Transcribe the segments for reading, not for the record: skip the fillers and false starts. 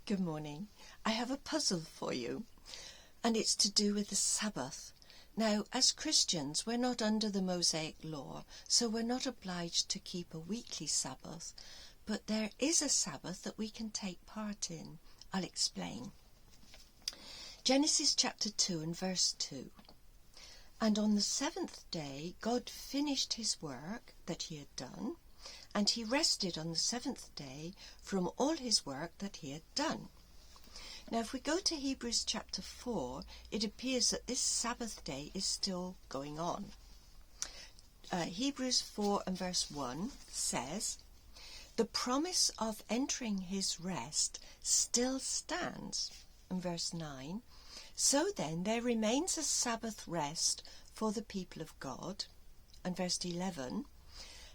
Good morning. I have a puzzle for you, and it's to do with the Sabbath. Now, as Christians, we're not under the Mosaic law, so we're not obliged to keep a weekly Sabbath, but there is a Sabbath that we can take part in. I'll explain. Genesis chapter 2 and verse 2. And on the seventh day, God finished his work that he had done, and he rested on the seventh day from all his work that he had done. Now, if we go to Hebrews chapter 4, it appears that this Sabbath day is still going on. Hebrews 4 and verse 1 says, "The promise of entering his rest still stands." And verse 9, "So then there remains a Sabbath rest for the people of God." And verse 11,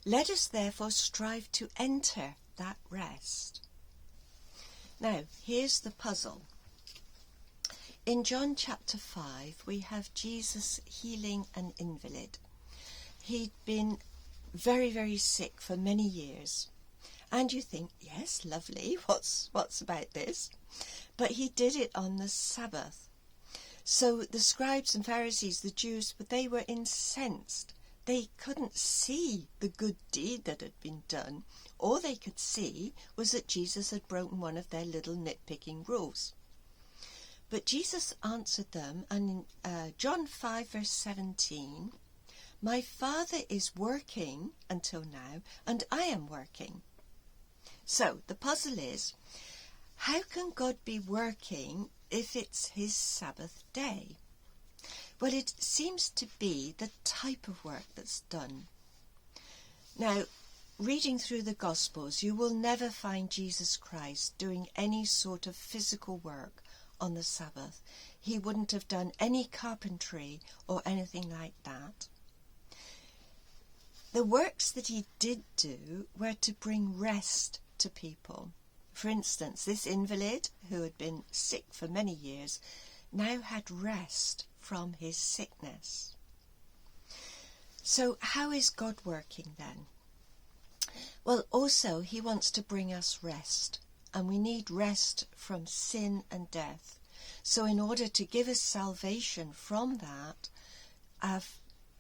"Let us therefore strive to enter that rest." Now, here's the puzzle. In John chapter 5, we have Jesus healing an invalid. He'd been very, very sick for many years. And you think, yes, lovely, what's about this? But he did it on the Sabbath. So the scribes and Pharisees, the Jews, they were incensed. They couldn't see the good deed that had been done. All they could see was that Jesus had broken one of their little nitpicking rules. But Jesus answered them, and in John 5 verse 17, "My Father is working until now, and I am working." So the puzzle is, how can God be working if it's his Sabbath day? Well, it seems to be the type of work that's done. Now, reading through the Gospels, you will never find Jesus Christ doing any sort of physical work on the Sabbath. He wouldn't have done any carpentry or anything like that. The works that he did do were to bring rest to people. For instance, this invalid, who had been sick for many years, now had rest from his sickness. So how is God working then? Well, also he wants to bring us rest, and we need rest from sin and death. So in order to give us salvation from that, our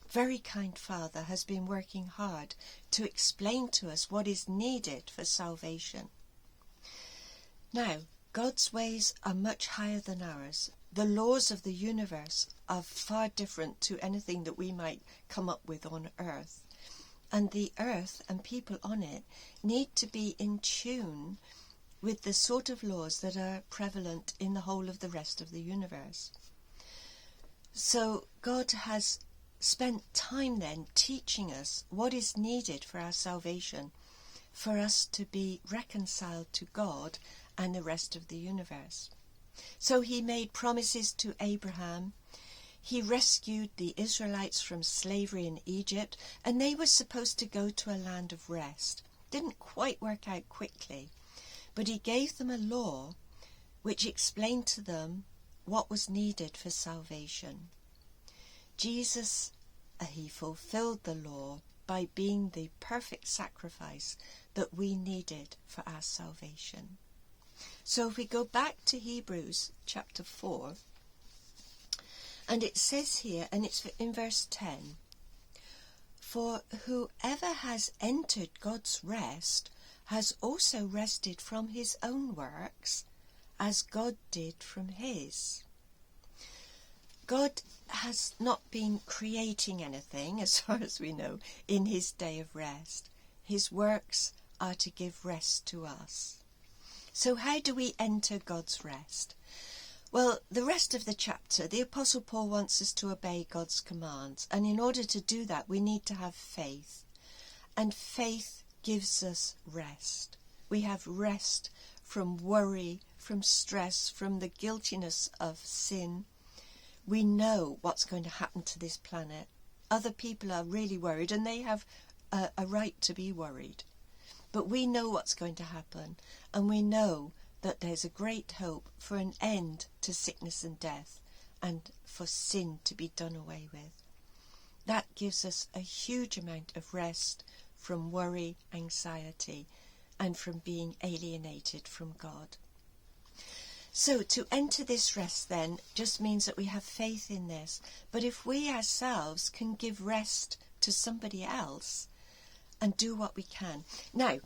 very kind Father has been working hard to explain to us what is needed for salvation. Now, God's ways are much higher than ours. The laws of the universe are far different to anything that we might come up with on earth. And the earth and people on it need to be in tune with the sort of laws that are prevalent in the whole of the rest of the universe. So God has spent time then teaching us what is needed for our salvation, for us to be reconciled to God and the rest of the universe. So he made promises to Abraham. He rescued the Israelites from slavery in Egypt, and they were supposed to go to a land of rest. Didn't quite work out quickly, but he gave them a law which explained to them what was needed for salvation. Jesus, he fulfilled the law by being the perfect sacrifice that we needed for our salvation. So if we go back to Hebrews chapter 4, and it says here, and it's in verse 10, "For whoever has entered God's rest has also rested from his own works, as God did from his." God has not been creating anything, as far as we know, in his day of rest. His works are to give rest to us. So how do we enter God's rest? Well, the rest of the chapter, the Apostle Paul wants us to obey God's commands. And in order to do that, we need to have faith. And faith gives us rest. We have rest from worry, from stress, from the guiltiness of sin. We know what's going to happen to this planet. Other people are really worried, and they have a right to be worried. But we know what's going to happen, and we know that there's a great hope for an end to sickness and death, and for sin to be done away with. That gives us a huge amount of rest from worry, anxiety, and from being alienated from God. So to enter this rest then just means that we have faith in this. But if we ourselves can give rest to somebody else and do what we can. Now,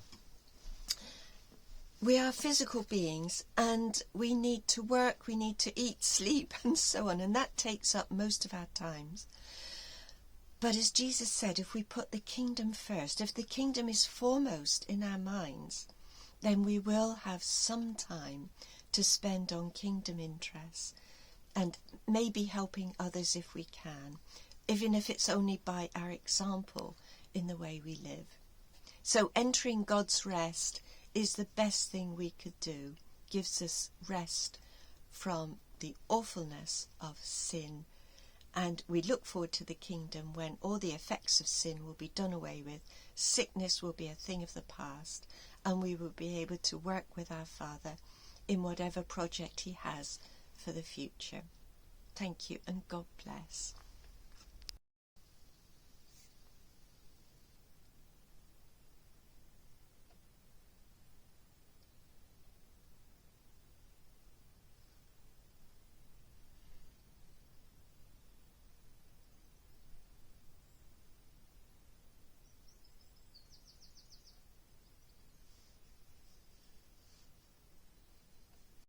we are physical beings and we need to work, we need to eat, sleep and so on, and that takes up most of our times. But as Jesus said, if we put the kingdom first, if the kingdom is foremost in our minds, then we will have some time to spend on kingdom interests and maybe helping others if we can, even if it's only by our example in the way we live. So entering God's rest is the best thing we could do, gives us rest from the awfulness of sin, and we look forward to the kingdom when all the effects of sin will be done away with, sickness will be a thing of the past, and we will be able to work with our Father in whatever project he has for the future. Thank you, and God bless.